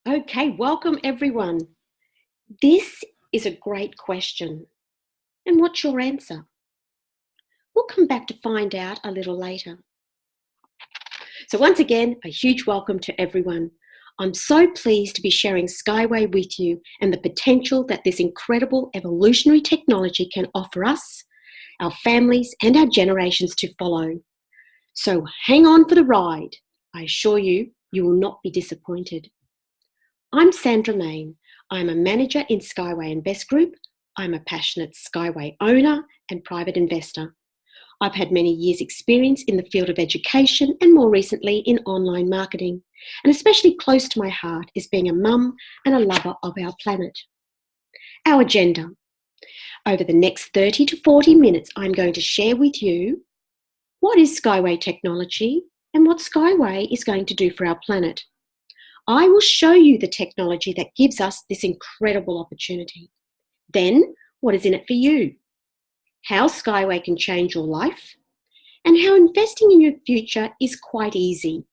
Okay, welcome everyone. This is a great question. And what's your answer? We'll come back to find out a little later. So once again, a huge welcome to everyone. I'm so pleased to be sharing SkyWay with you and the potential that this incredible evolutionary technology can offer us, our families, and our generations to follow. So hang on for the ride. I assure you, you will not be disappointed. I'm Sandra Mayne. I'm a manager in SkyWay Invest Group. I'm a passionate SkyWay owner and private investor. I've had many years' experience in the field of education and more recently in online marketing. And especially close to my heart is being a mum and a lover of our planet. Our agenda. Over the next 30 to 40 minutes, I'm going to share with you what is SkyWay technology and what SkyWay is going to do for our planet. I will show you the technology that gives us this incredible opportunity. Then, what is in it for you? How SkyWay can change your life, and how investing in your future is quite easy.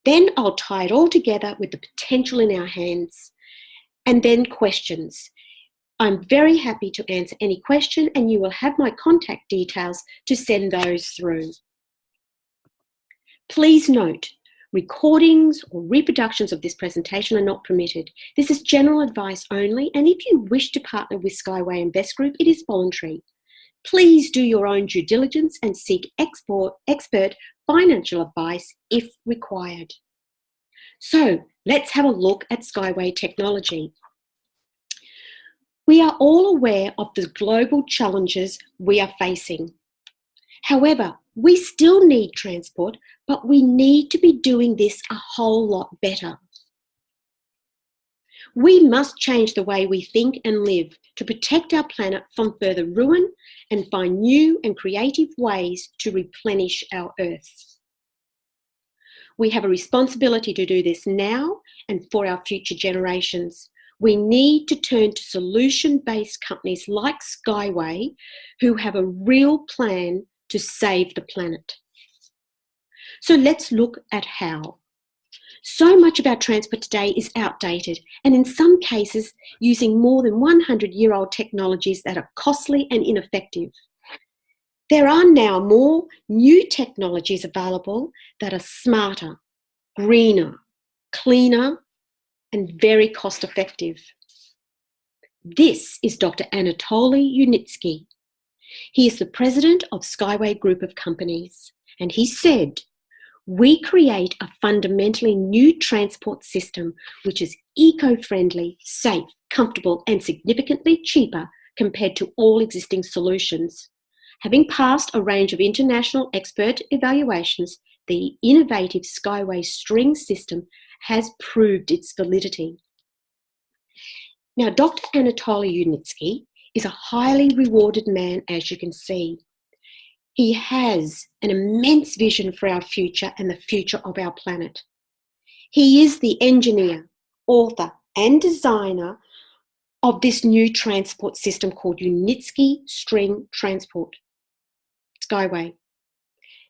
Then I'll tie it all together with the potential in our hands, and then questions. I'm very happy to answer any question, and you will have my contact details to send those through. Please note, recordings or reproductions of this presentation are not permitted. This is general advice only, and if you wish to partner with SkyWay Invest Group, it is voluntary. Please do your own due diligence and seek expert financial advice if required. So let's have a look at SkyWay technology. We are all aware of the global challenges we are facing. However, we still need transport, but we need to be doing this a whole lot better. We must change the way we think and live to protect our planet from further ruin and find new and creative ways to replenish our Earth. We have a responsibility to do this now and for our future generations. We need to turn to solution-based companies like SkyWay who have a real plan to save the planet. So let's look at how. So much of our transport today is outdated and in some cases using more than 100-year-old technologies that are costly and ineffective. There are now more new technologies available that are smarter, greener, cleaner, and very cost-effective. This is Dr. Anatoly Yunitsky. He is the president of SkyWay Group of Companies, and he said, "We create a fundamentally new transport system which is eco-friendly, safe, comfortable, and significantly cheaper compared to all existing solutions. Having passed a range of international expert evaluations, the innovative SkyWay string system has proved its validity." Now, Dr. Anatoly Yunitsky is a highly rewarded man, as you can see. He has an immense vision for our future and the future of our planet. He is the engineer, author, and designer of this new transport system called Yunitsky String Transport, SkyWay.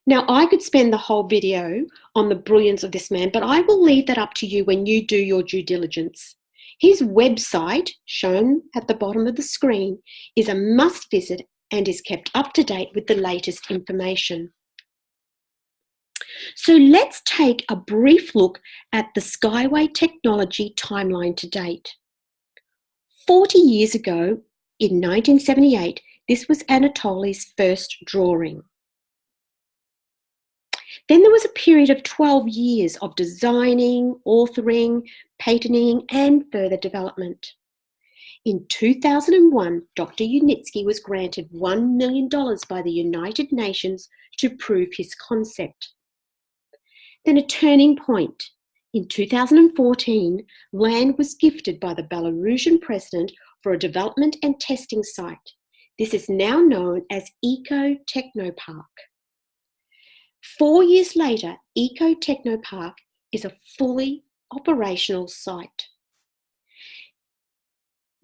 Now, I could spend the whole video on the brilliance of this man, but I will leave that up to you when you do your due diligence. His website, shown at the bottom of the screen, is a must visit and is kept up to date with the latest information. So let's take a brief look at the SkyWay technology timeline to date. 40 years ago, in 1978, this was Anatoly's first drawing. Then there was a period of 12 years of designing, authoring, patenting, and further development. In 2001, Dr. Yunitsky was granted $1 million by the United Nations to prove his concept. Then a turning point. In 2014, land was gifted by the Belarusian president for a development and testing site. This is now known as Eco Technopark. 4 years later, Eco Technopark is a fully operational site.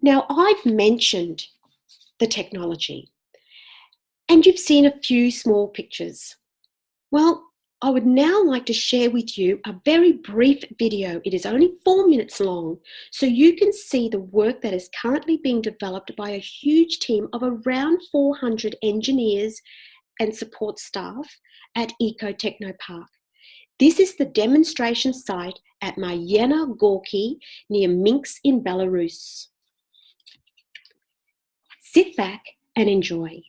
Now, I've mentioned the technology, and you've seen a few small pictures. Well, I would now like to share with you a very brief video. It is only 4 minutes long, so you can see the work that is currently being developed by a huge team of around 400 engineers and support staff at Eco Technopark. This is the demonstration site at Mayena Gorky near Minsk in Belarus. Sit back and enjoy.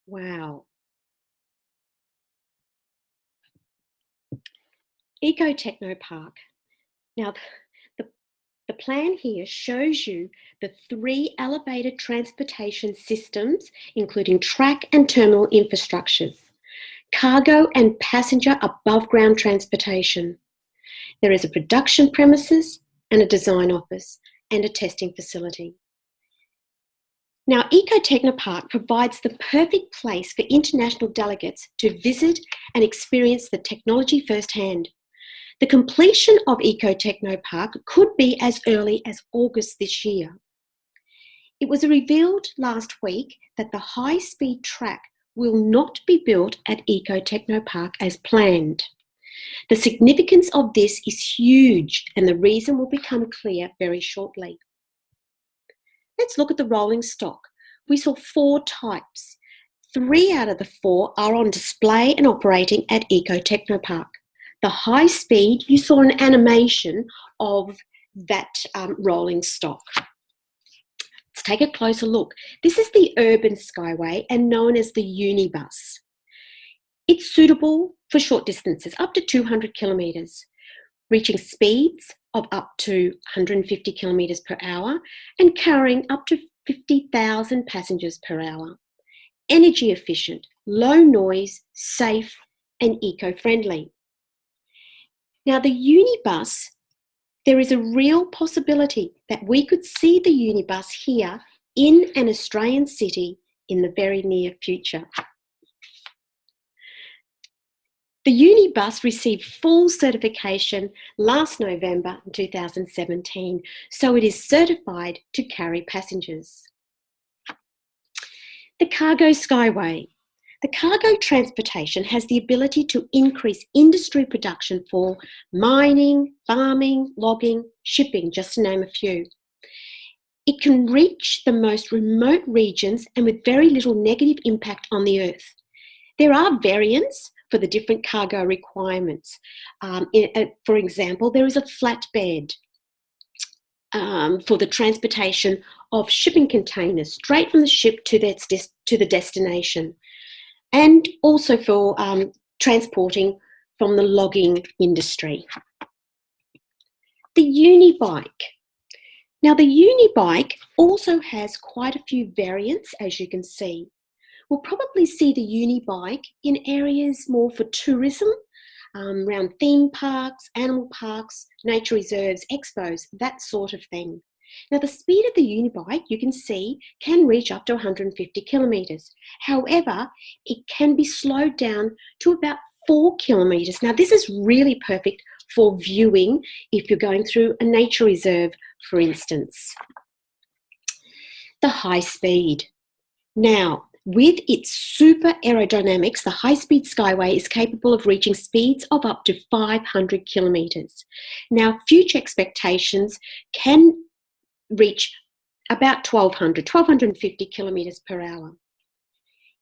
Wow. Eco Technopark. Now, the plan here shows you the 3 elevated transportation systems, including track and terminal infrastructures, cargo and passenger above ground transportation. There is a production premises and a design office and a testing facility. Now, Eco Technopark provides the perfect place for international delegates to visit and experience the technology firsthand. The completion of Eco Technopark could be as early as August this year. It was revealed last week that the high-speed track will not be built at Eco Technopark as planned. The significance of this is huge, and the reason will become clear very shortly. Let's look at the rolling stock. We saw 4 types. 3 out of the 4 are on display and operating at Eco Technopark. The high speed, you saw an animation of that rolling stock. Let's take a closer look. This is the urban SkyWay and known as the Unibus. It's suitable for short distances, up to 200 kilometres, reaching speeds of up to 150 kilometres per hour and carrying up to 50,000 passengers per hour. Energy efficient, low noise, safe and eco-friendly. Now the Unibus, there is a real possibility that we could see the Unibus here in an Australian city in the very near future. The Unibus received full certification last November 2017, so it is certified to carry passengers. The Cargo SkyWay. The cargo transportation has the ability to increase industry production for mining, farming, logging, shipping, just to name a few. It can reach the most remote regions and with very little negative impact on the earth. There are variants for the different cargo requirements. For example, there is a flatbed for the transportation of shipping containers straight from the ship to the destination, and also for transporting from the logging industry. The Unibike. Now the Unibike also has quite a few variants, as you can see. We'll probably see the Unibike in areas more for tourism, around theme parks, animal parks, nature reserves, expos, that sort of thing. Now the speed of the Unibike, you can see, can reach up to 150 kilometres. However, it can be slowed down to about 4 kilometres. Now this is really perfect for viewing if you're going through a nature reserve, for instance. The high speed. Now, with its super aerodynamics, the high-speed SkyWay is capable of reaching speeds of up to 500 kilometres. Now, future expectations can reach about 1,250 kilometres per hour.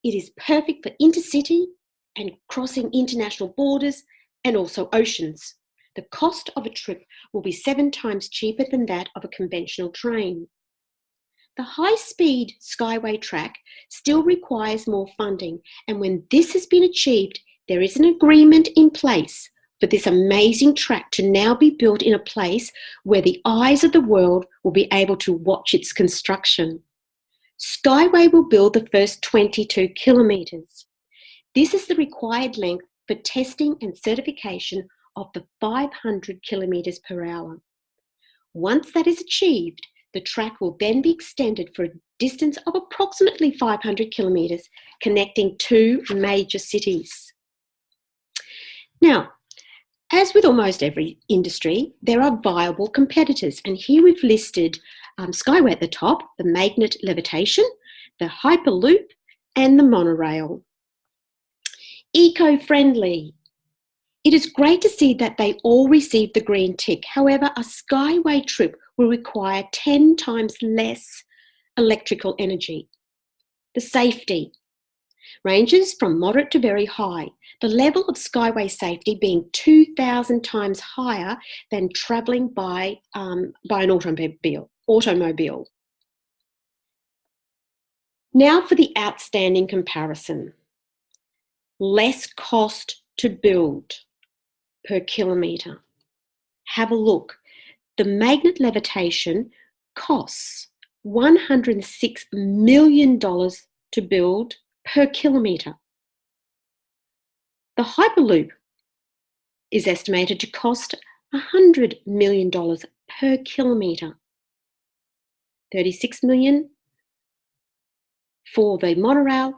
It is perfect for intercity and crossing international borders and also oceans. The cost of a trip will be 7 times cheaper than that of a conventional train. The high-speed SkyWay track still requires more funding, and when this has been achieved, there is an agreement in place for this amazing track to now be built in a place where the eyes of the world will be able to watch its construction. SkyWay will build the first 22 kilometres. This is the required length for testing and certification of the 500 kilometres per hour. Once that is achieved, the track will then be extended for a distance of approximately 500 kilometres, connecting 2 major cities. Now, as with almost every industry, there are viable competitors, and here we've listed SkyWay at the top, the magnet levitation, the Hyperloop, and the monorail. Eco-friendly. It is great to see that they all received the green tick. However, a SkyWay trip will require 10 times less electrical energy. The safety ranges from moderate to very high, the level of SkyWay safety being 2,000 times higher than travelling by an automobile. Now for the outstanding comparison. Less cost to build per kilometre. Have a look. The magnet levitation costs $106 million to build per kilometre. The Hyperloop is estimated to cost $100 million per kilometre. $36 million For the monorail,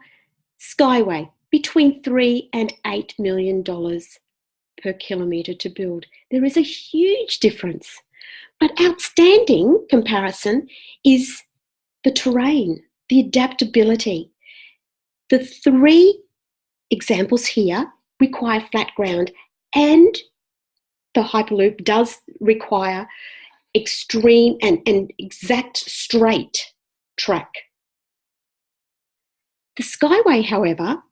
SkyWay, between $3 and $8 million per kilometre to build. There is a huge difference. But outstanding comparison is the terrain, the adaptability. The three examples here require flat ground, and the Hyperloop does require extreme and exact straight track. The SkyWay, however,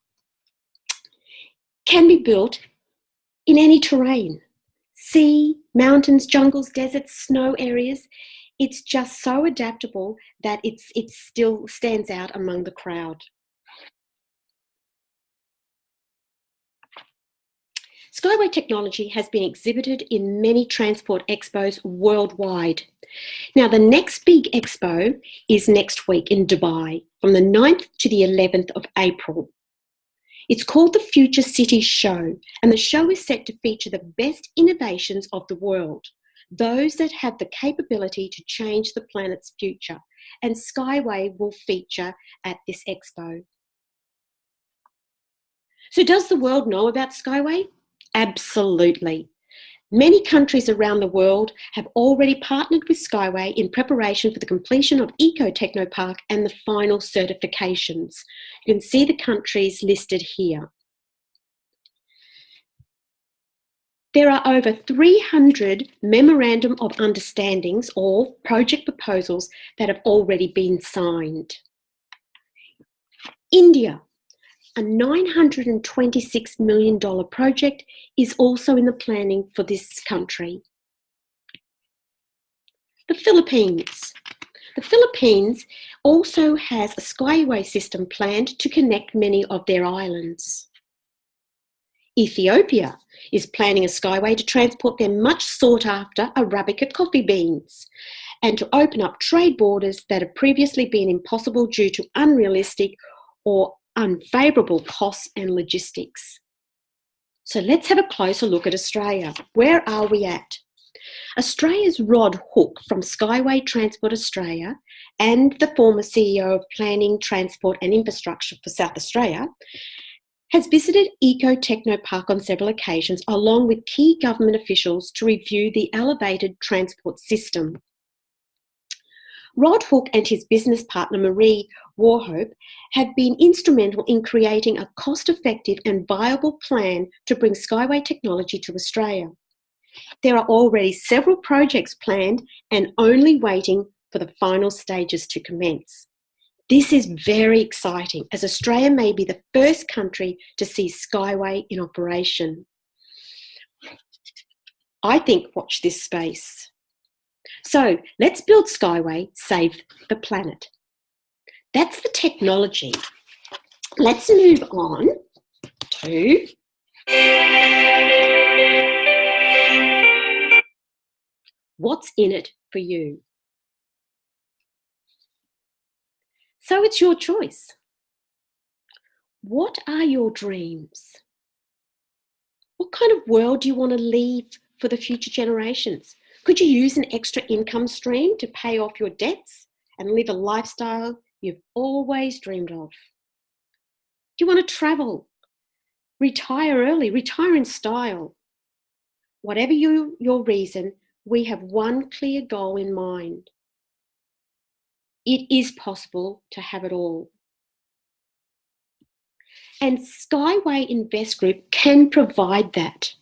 can be built in any terrain: sea, mountains, jungles, deserts, snow areas. It's just so adaptable that it still stands out among the crowd. SkyWay technology has been exhibited in many transport expos worldwide. Now, the next big expo is next week in Dubai, from the 9th to the 11th of April. It's called the Future Cities Show, and the show is set to feature the best innovations of the world, those that have the capability to change the planet's future, and SkyWay will feature at this expo. So does the world know about SkyWay? Absolutely. Many countries around the world have already partnered with SkyWay in preparation for the completion of Eco Technopark and the final certifications. You can see the countries listed here. There are over 300 Memorandum of Understandings or project proposals that have already been signed. India, a $926 million project, is also in the planning for this country. The Philippines. The Philippines also has a SkyWay system planned to connect many of their islands. Ethiopia is planning a SkyWay to transport their much sought after Arabica coffee beans and to open up trade borders that have previously been impossible due to unrealistic or unfavourable costs and logistics. So let's have a closer look at Australia. Where are we at? Australia's Rod Hook from Skyway Transport Australia and the former CEO of Planning, Transport and Infrastructure for South Australia has visited Eco Technopark on several occasions along with key government officials to review the elevated transport system. Rod Hook and his business partner Marie Warhope have been instrumental in creating a cost-effective and viable plan to bring SkyWay technology to Australia. There are already several projects planned and only waiting for the final stages to commence. This is very exciting, as Australia may be the first country to see SkyWay in operation. I think watch this space. So let's build SkyWay, save the planet. That's the technology. Let's move on to what's in it for you. So it's your choice. What are your dreams? What kind of world do you want to leave for the future generations? Could you use an extra income stream to pay off your debts and live a lifestyle you've always dreamed of? Do you want to travel? Retire early, retire in style. Whatever your reason, we have one clear goal in mind. It is possible to have it all. And SkyWay Invest Group can provide that.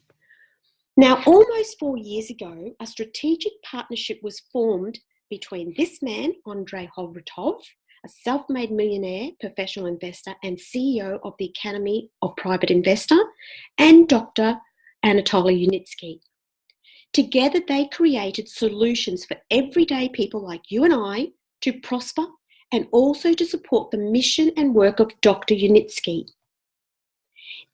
Now, almost 4 years ago, a strategic partnership was formed between this man, Andrei Hovratov, a self-made millionaire, professional investor and CEO of the Academy of Private Investor, and Dr. Anatoly Yunitsky. Together, they created solutions for everyday people like you and I to prosper and also to support the mission and work of Dr. Yunitsky.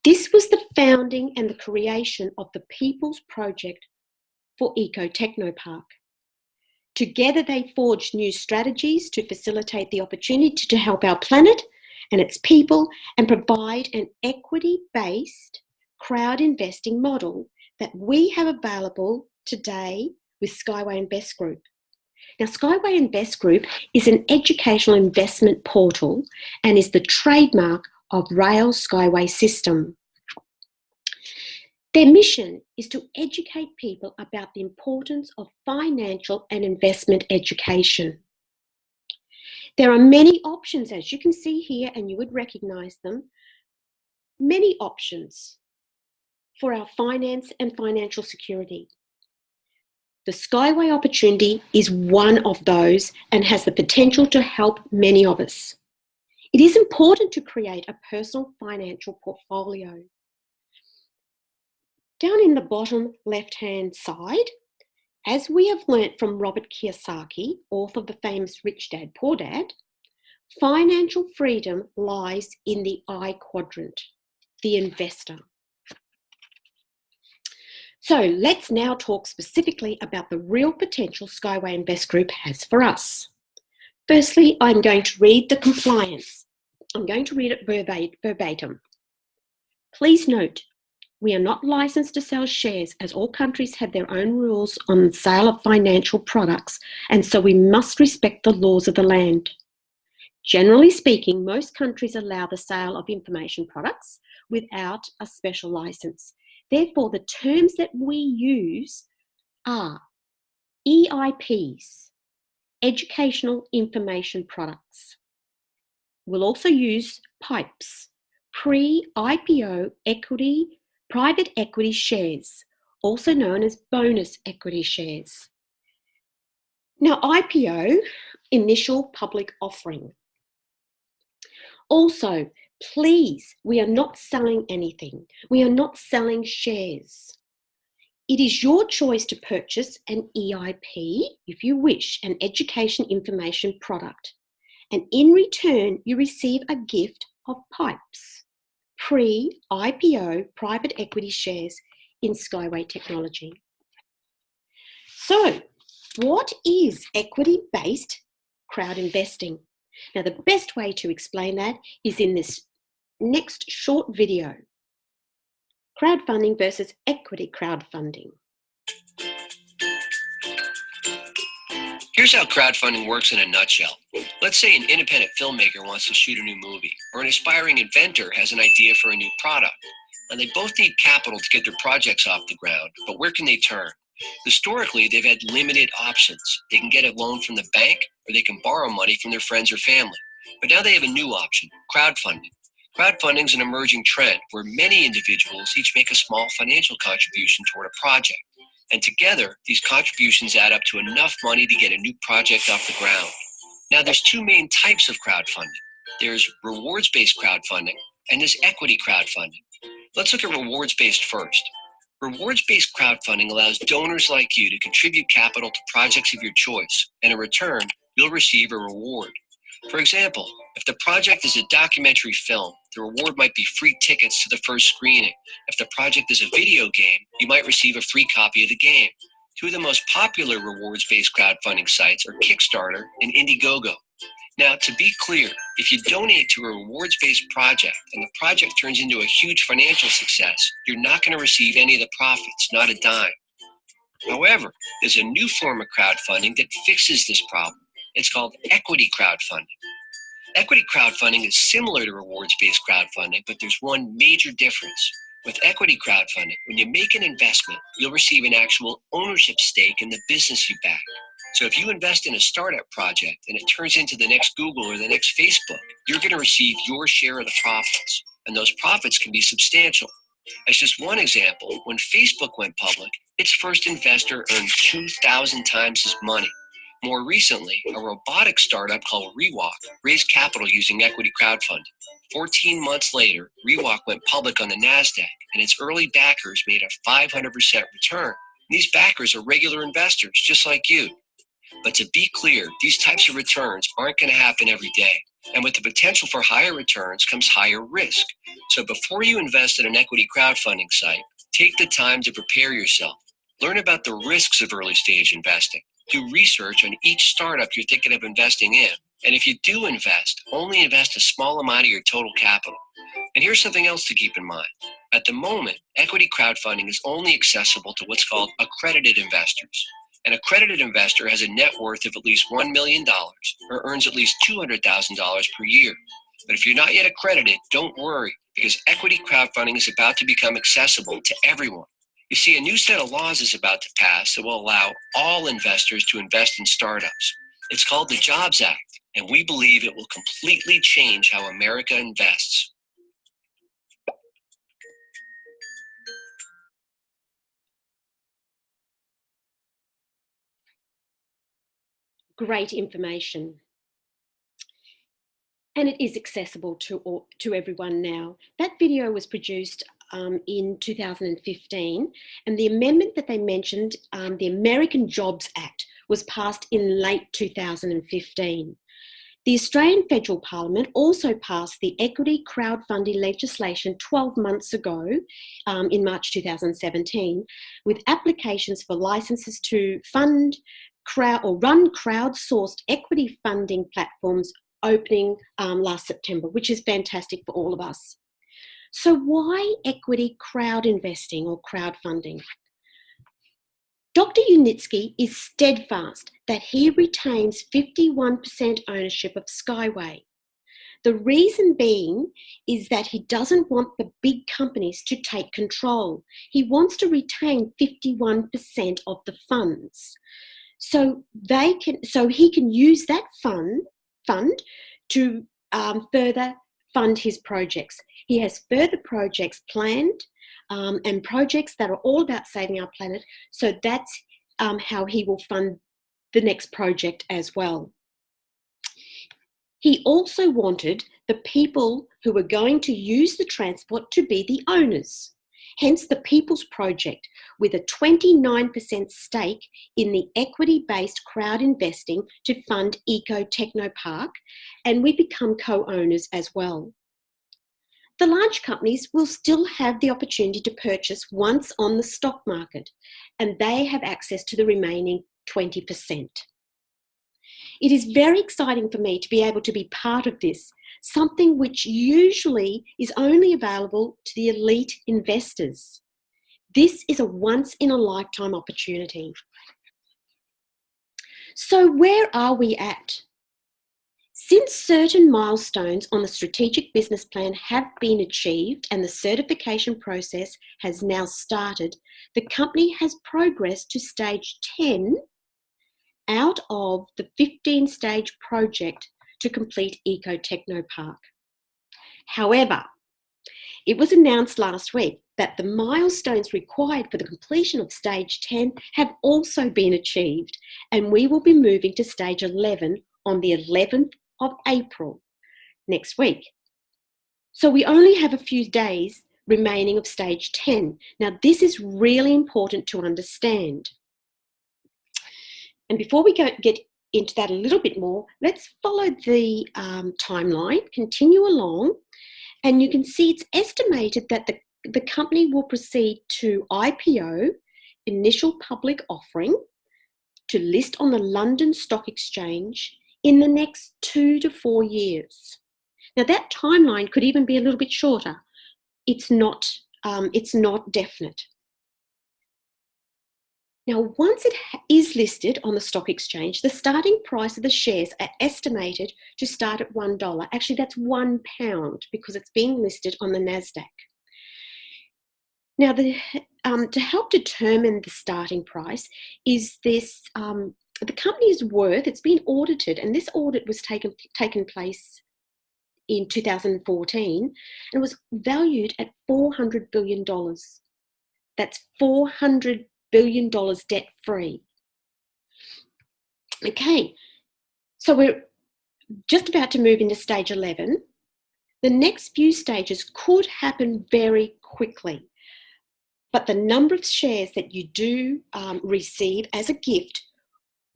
This was the founding and the creation of the People's Project for Eco Technopark. Together, they forged new strategies to facilitate the opportunity to help our planet and its people and provide an equity-based crowd investing model that we have available today with SkyWay Invest Group. Now, SkyWay Invest Group is an educational investment portal and is the trademark of Rail Skyway system. Their mission is to educate people about the importance of financial and investment education. There are many options, as you can see here, and you would recognize them, many options for our finance and financial security. The SkyWay opportunity is one of those and has the potential to help many of us. It is important to create a personal financial portfolio. Down in the bottom left-hand side, as we have learnt from Robert Kiyosaki, author of the famous Rich Dad, Poor Dad, financial freedom lies in the I quadrant, the investor. So let's now talk specifically about the real potential SkyWay Invest Group has for us. Firstly, I'm going to read the compliance. I'm going to read it verbatim. Please note, we are not licensed to sell shares, as all countries have their own rules on the sale of financial products, and so we must respect the laws of the land. Generally speaking, most countries allow the sale of information products without a special license. Therefore, the terms that we use are EIPs, Educational Information Products. We'll also use PIPEs, Pre-IPO Equity Private Equity Shares, also known as bonus equity shares. Now, IPO, Initial Public Offering. Also, please, we are not selling anything. We are not selling shares. It is your choice to purchase an EIP, if you wish, an education information product. And in return, you receive a gift of PIPEs, pre-IPO private equity shares in SkyWay technology. So, what is equity-based crowd investing? Now, the best way to explain that is in this next short video. Crowdfunding versus equity crowdfunding. Here's how crowdfunding works in a nutshell. Let's say an independent filmmaker wants to shoot a new movie, or an aspiring inventor has an idea for a new product. And they both need capital to get their projects off the ground, but where can they turn? Historically, they've had limited options. They can get a loan from the bank, or they can borrow money from their friends or family. But now they have a new option, crowdfunding. Crowdfunding is an emerging trend where many individuals each make a small financial contribution toward a project. And together, these contributions add up to enough money to get a new project off the ground. Now, there's two main types of crowdfunding. There's rewards-based crowdfunding, and there's equity crowdfunding. Let's look at rewards-based first. Rewards-based crowdfunding allows donors like you to contribute capital to projects of your choice, and in return, you'll receive a reward. For example, if the project is a documentary film, the reward might be free tickets to the first screening. If the project is a video game, you might receive a free copy of the game. Two of the most popular rewards-based crowdfunding sites are Kickstarter and Indiegogo. Now, to be clear, if you donate to a rewards-based project and the project turns into a huge financial success, you're not going to receive any of the profits, not a dime. However, there's a new form of crowdfunding that fixes this problem. It's called equity crowdfunding. Equity crowdfunding is similar to rewards-based crowdfunding, but there's one major difference. With equity crowdfunding, when you make an investment, you'll receive an actual ownership stake in the business you back. So if you invest in a startup project and it turns into the next Google or the next Facebook, you're going to receive your share of the profits. And those profits can be substantial. As just one example, when Facebook went public, its first investor earned 2,000 times his money. More recently, a robotics startup called Rewalk raised capital using equity crowdfunding. 14 months later, Rewalk went public on the NASDAQ, and its early backers made a 500% return. These backers are regular investors, just like you. But to be clear, these types of returns aren't going to happen every day. And with the potential for higher returns comes higher risk. So before you invest in an equity crowdfunding site, take the time to prepare yourself. Learn about the risks of early stage investing. Do research on each startup you're thinking of investing in. And if you do invest, only invest a small amount of your total capital. And here's something else to keep in mind. At the moment, equity crowdfunding is only accessible to what's called accredited investors. An accredited investor has a net worth of at least $1 million or earns at least $200,000 per year. But if you're not yet accredited, don't worry, because equity crowdfunding is about to become accessible to everyone. You see, a new set of laws is about to pass that will allow all investors to invest in startups. It's called the Jobs Act, and we believe it will completely change how America invests. Great information. And it is accessible to everyone now. That video was produced in 2015, and the amendment that they mentioned, the American Jobs Act, was passed in late 2015. The Australian Federal Parliament also passed the equity crowdfunding legislation 12 months ago, in March 2017, with applications for licenses to fund run crowdsourced equity funding platforms opening last September, which is fantastic for all of us. So why equity crowd investing or crowdfunding? Dr. Unitsky is steadfast that he retains 51% ownership of SkyWay. The reason being is that he doesn't want the big companies to take control. He wants to retain 51% of the funds. So he can use that fund to further fund his projects. He has further projects planned, and projects that are all about saving our planet. So that's how he will fund the next project as well. He also wanted the people who were going to use the transport to be the owners. Hence the People's Project, with a 29% stake in the equity-based crowd investing to fund Eco Technopark, and we become co-owners as well. The large companies will still have the opportunity to purchase once on the stock market, and they have access to the remaining 20%. It is very exciting for me to be able to be part of this, something which usually is only available to the elite investors. This is a once-in-a-lifetime opportunity. So where are we at? Since certain milestones on the strategic business plan have been achieved and the certification process has now started, the company has progressed to stage 10 out of the 15-stage project to complete Eco Technopark. However, it was announced last week that the milestones required for the completion of stage 10 have also been achieved, and we will be moving to stage 11 on the 11th of April next week. So we only have a few days remaining of stage 10. Now, this is really important to understand. And before we get into that a little bit more, let's follow the timeline, continue along, and you can see it's estimated that the company will proceed to IPO, initial public offering, to list on the London Stock Exchange in the next 2 to 4 years. Now that timeline could even be a little bit shorter. It's not definite. Now, once it is listed on the stock exchange, the starting price of the shares are estimated to start at $1. Actually, that's £1 because it's being listed on the NASDAQ. Now, to help determine the starting price is this, the company's worth. It's been audited, and this audit was taken place in 2014 and was valued at $400 billion. That's $400 billion debt-free. Okay, so we're just about to move into stage 11. The next few stages could happen very quickly, but the number of shares that you do receive as a gift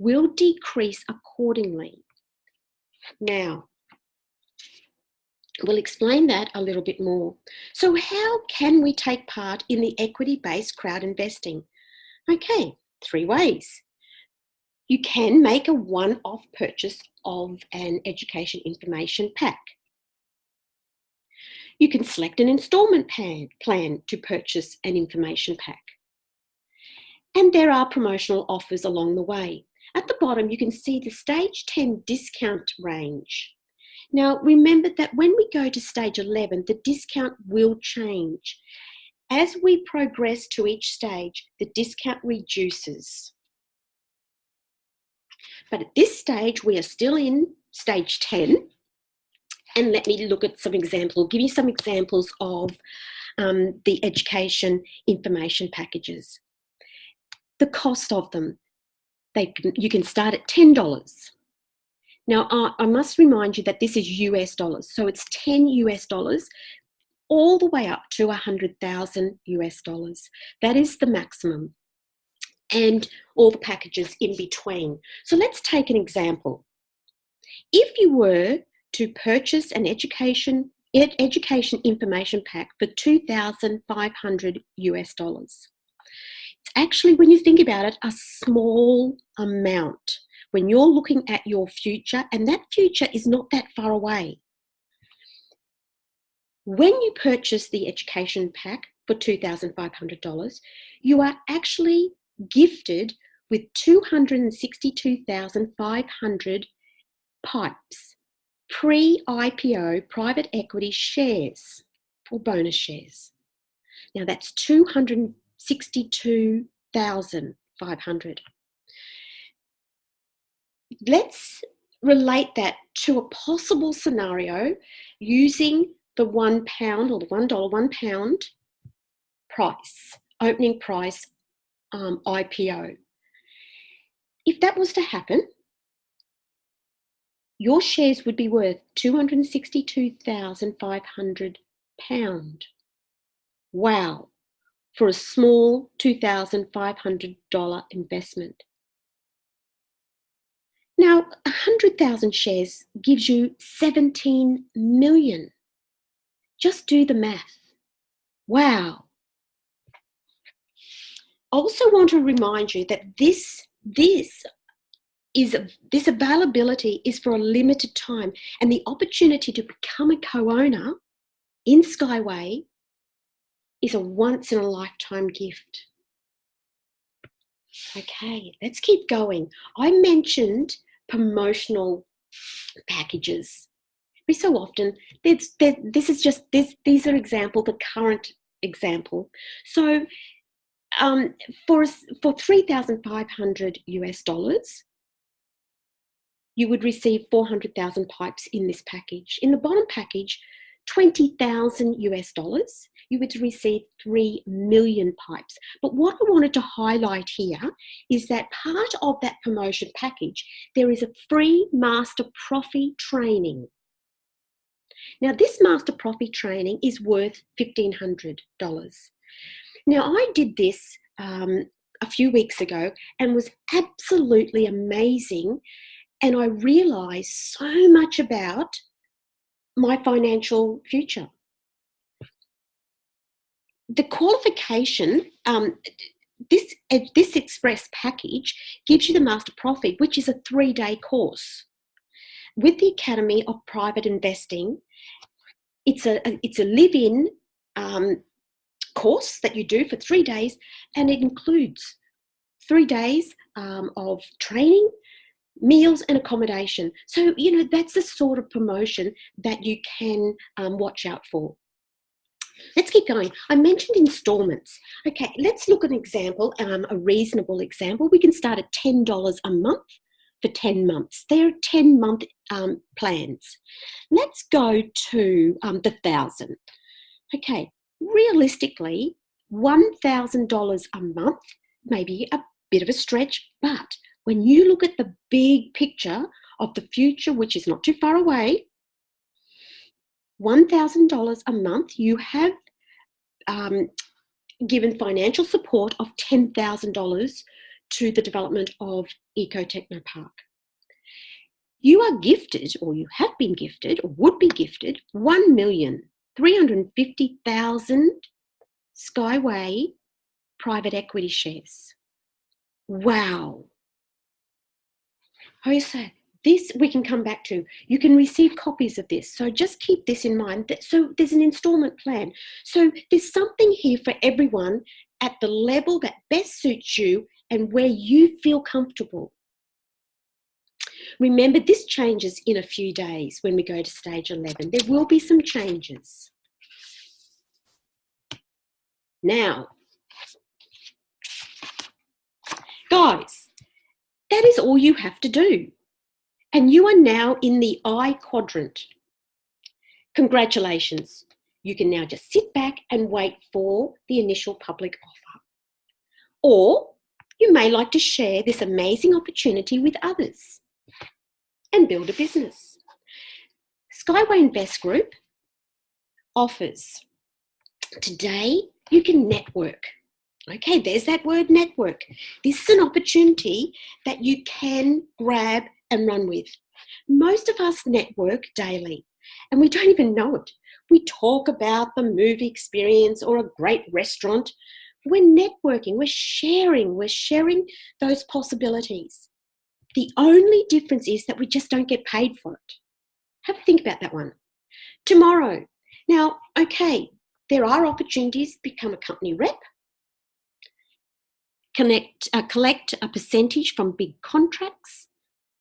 will decrease accordingly. Now, we'll explain that a little bit more. So how can we take part in the equity-based crowd investing? Okay, 3 ways. You can make a one-off purchase of an education information pack. You can select an installment plan to purchase an information pack. And there are promotional offers along the way. At the bottom, you can see the stage 10 discount range. Now, remember that when we go to stage 11, the discount will change. As we progress to each stage, the discount reduces. But at this stage, we are still in stage 10. And let me look at some examples, give you some examples of the education information packages. The cost of them, you can start at $10. Now, I must remind you that this is US dollars. So it's 10 US dollars all the way up to 100,000 US dollars. That is the maximum. And all the packages in between. So let's take an example. If you were to purchase an education information pack for 2,500 US dollars, it's actually, when you think about it, a small amount when you're looking at your future, and that future is not that far away. When you purchase the education pack for $2,500, you are actually gifted with 262,500 pipes, pre-IPO private equity shares or bonus shares. Now that's 262,500. Let's relate that to a possible scenario using the £1 or the $1, £1 price, opening price IPO. If that was to happen, your shares would be worth £262,500. Wow, for a small $2,500 investment. Now, 100,000 shares gives you 17 million. Just do the math. Wow. I also want to remind you that this availability is for a limited time, and the opportunity to become a co-owner in SkyWay is a once in a lifetime gift. Okay, let's keep going. I mentioned promotional packages. Every so often, these are example, the current example. So for 3,500 US dollars, you would receive 400,000 pipes in this package. In the bottom package, 20,000 US dollars, you would receive 3 million pipes. But what I wanted to highlight here is that part of that promotion package, there is a free Master Profi training. Now, this Master Profi training is worth $1,500. Now, I did this a few weeks ago and was absolutely amazing. And I realized so much about my financial future. The qualification, this Express package gives you the Master Profi, which is a 3-day course with the Academy of Private Investing. It's a live-in course that you do for 3 days, and it includes 3 days of training, meals and accommodation. So, that's the sort of promotion that you can watch out for. Let's keep going. I mentioned installments. Okay, let's look at an example, a reasonable example. We can start at $10 a month for 10 months. There are 10-month plans. Let's go to the 1,000. Okay, realistically, $1,000 a month may be a bit of a stretch, but when you look at the big picture of the future, which is not too far away, $1,000 a month, you have given financial support of $10,000 to the development of Eco Techno Park. You are gifted, or you have been gifted, or would be gifted, 1,350,000 SkyWay private equity shares. Wow. Okay, this we can come back to. You can receive copies of this. So just keep this in mind. So there's an installment plan. So there's something here for everyone at the level that best suits you and where you feel comfortable. Remember, this changes in a few days when we go to stage 11. There will be some changes. Now, guys, that is all you have to do. And you are now in the I quadrant. Congratulations. You can now just sit back and wait for the initial public offer. Or you may like to share this amazing opportunity with others and build a business. SkyWay Invest Group offers, today you can network. Okay, there's that word, network. This is an opportunity that you can grab and run with. Most of us network daily and we don't even know it. We talk about the movie experience or a great restaurant. We're networking, we're sharing those possibilities. The only difference is that we just don't get paid for it. Have a think about that one. Tomorrow. Now, okay, there are opportunities to become a company rep, collect a percentage from big contracts,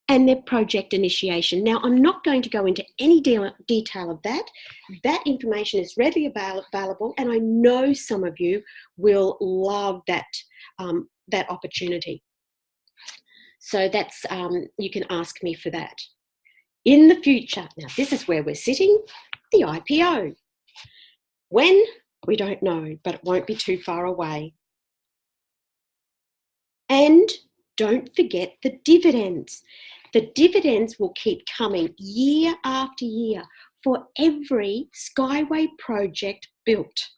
and their project initiation. Now, I'm not going to go into any detail of that. That information is readily available, and I know some of you will love that, that opportunity. So that's, you can ask me for that. In the future, now this is where we're sitting, the IPO. When? We don't know, but it won't be too far away. And don't forget the dividends. The dividends will keep coming year after year for every SkyWay project built.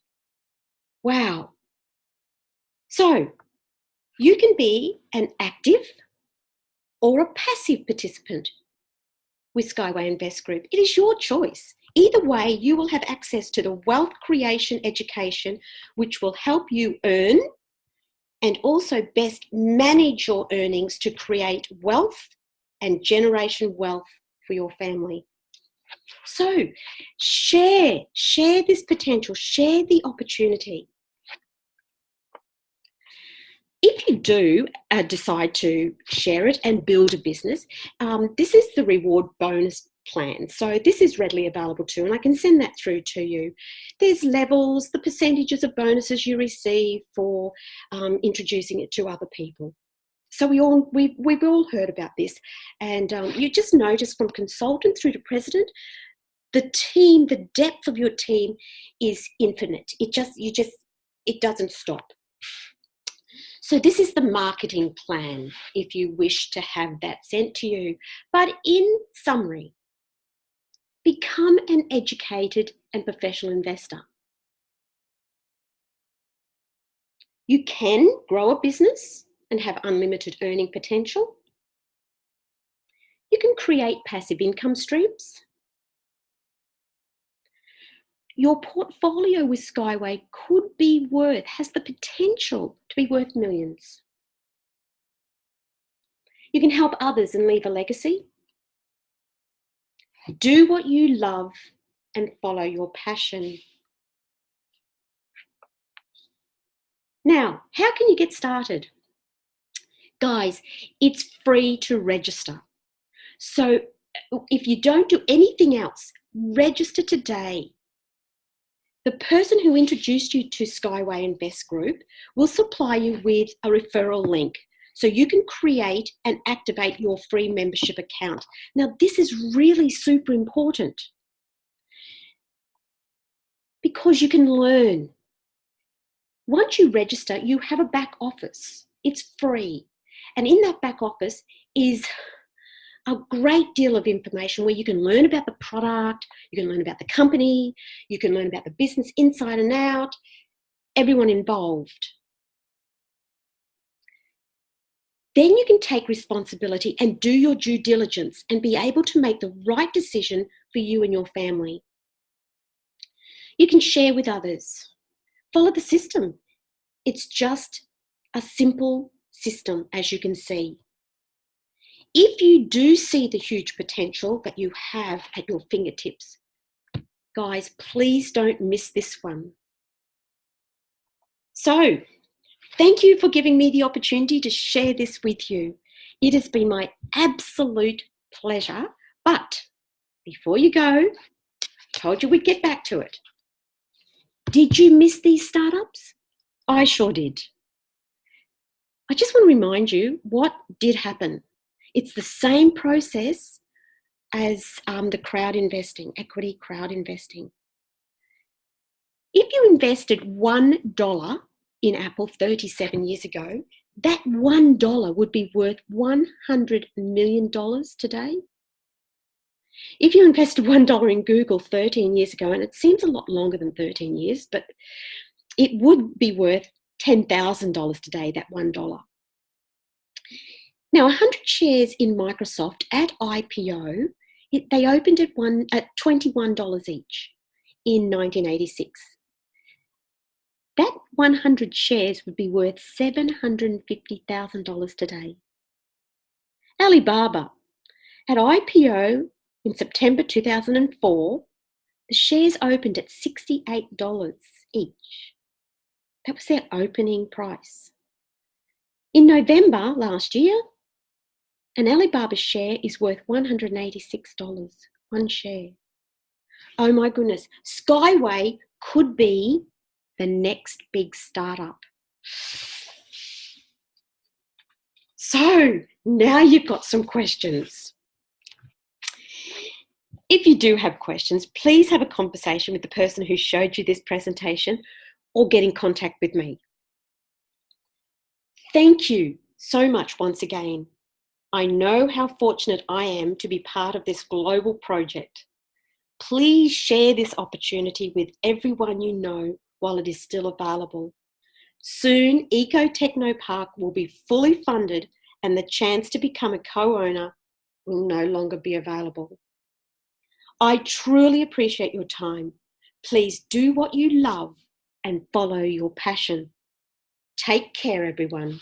Wow. So you can be an active or a passive participant with SkyWay Invest Group. It is your choice. Either way, you will have access to the wealth creation education, which will help you earn and also best manage your earnings to create wealth and generation wealth for your family. So share this potential, share the opportunity. If you do decide to share it and build a business, this is the reward bonus plan. So this is readily available too, and I can send that through to you. There's levels, the percentages of bonuses you receive for introducing it to other people. So we've all heard about this, and you just notice from consultant through to president, the team, the depth of your team is infinite. It doesn't stop. So this is the marketing plan if you wish to have that sent to you. But in summary, become an educated and professional investor. You can grow a business and have unlimited earning potential. You can create passive income streams. Your portfolio with SkyWay has the potential to be worth millions. You can help others and leave a legacy. Do what you love and follow your passion. Now, how can you get started? Guys, it's free to register. So if you don't do anything else, register today. The person who introduced you to SkyWay Invest Group will supply you with a referral link so you can create and activate your free membership account. Now, this is really super important because you can learn. Once you register, you have a back office. It's free. And in that back office is a great deal of information where you can learn about the product, you can learn about the company, you can learn about the business inside and out, everyone involved. Then you can take responsibility and do your due diligence and be able to make the right decision for you and your family. You can share with others. Follow the system. It's just a simple system, as you can see. If you do see the huge potential that you have at your fingertips, guys, please don't miss this one. So Thank you for giving me the opportunity to share this with you. It has been my absolute pleasure. But before you go, I told you we'd get back to it. Did you miss these startups? I sure did. I just want to remind you what did happen. It's the same process as the crowd investing, equity crowd investing. If you invested $1 in Apple 37 years ago, that $1 would be worth $100 million today. If you invested $1 in Google 13 years ago, and it seems a lot longer than 13 years, but it would be worth $10,000 today, that $1. Now, 100 shares in Microsoft at IPO, they opened at $21 each in 1986. That 100 shares would be worth $750,000 today. Alibaba, at IPO in September 2004, the shares opened at $68 each. That was their opening price. In November last year, an Alibaba share is worth $186, one share. Oh my goodness, SkyWay could be the next big startup. So now you've got some questions. If you do have questions, please have a conversation with the person who showed you this presentation or get in contact with me. Thank you so much once again. I know how fortunate I am to be part of this global project. Please share this opportunity with everyone you know while it is still available. Soon, Eco Techno Park will be fully funded and the chance to become a co-owner will no longer be available. I truly appreciate your time. Please do what you love and follow your passion. Take care, everyone.